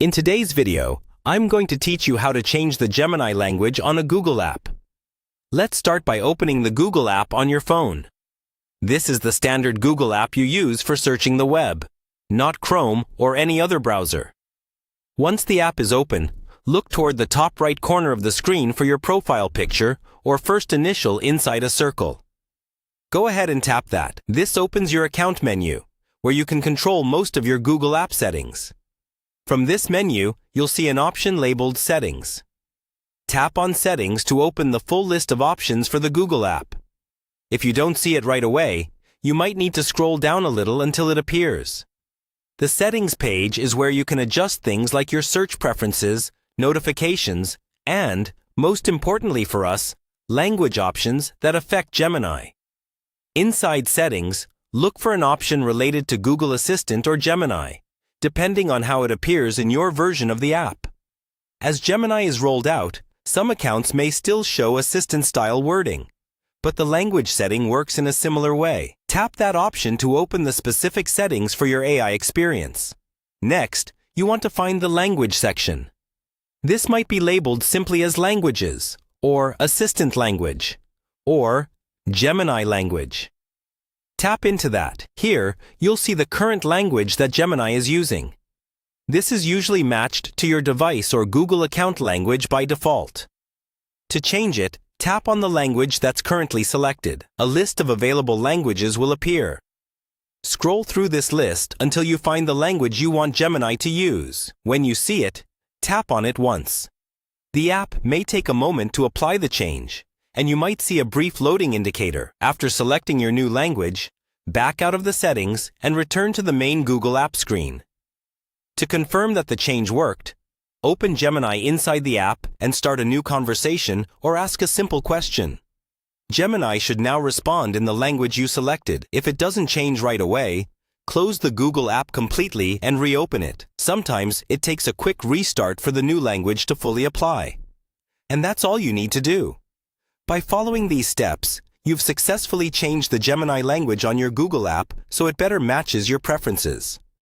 In today's video, I'm going to teach you how to change the Gemini language on a Google app. Let's start by opening the Google app on your phone. This is the standard Google app you use for searching the web, not Chrome or any other browser. Once the app is open, look toward the top right corner of the screen for your profile picture or first initial inside a circle. Go ahead and tap that. This opens your account menu, where you can control most of your Google app settings. From this menu, you'll see an option labeled Settings. Tap on Settings to open the full list of options for the Google app. If you don't see it right away, you might need to scroll down a little until it appears. The Settings page is where you can adjust things like your search preferences, notifications, and, most importantly for us, language options that affect Gemini. Inside Settings, look for an option related to Google Assistant or Gemini, depending on how it appears in your version of the app. As Gemini is rolled out, some accounts may still show assistant-style wording, but the language setting works in a similar way. Tap that option to open the specific settings for your AI experience. Next, you want to find the Language section. This might be labeled simply as Languages, or Assistant Language, or Gemini Language. Tap into that. Here, you'll see the current language that Gemini is using. This is usually matched to your device or Google account language by default. To change it, tap on the language that's currently selected. A list of available languages will appear. Scroll through this list until you find the language you want Gemini to use. When you see it, tap on it once. The app may take a moment to apply the change, and you might see a brief loading indicator. After selecting your new language, back out of the settings and return to the main Google app screen. To confirm that the change worked, open Gemini inside the app and start a new conversation or ask a simple question. Gemini should now respond in the language you selected. If it doesn't change right away, close the Google app completely and reopen it. Sometimes it takes a quick restart for the new language to fully apply. And that's all you need to do. By following these steps, you've successfully changed the Gemini language on your Google app so it better matches your preferences.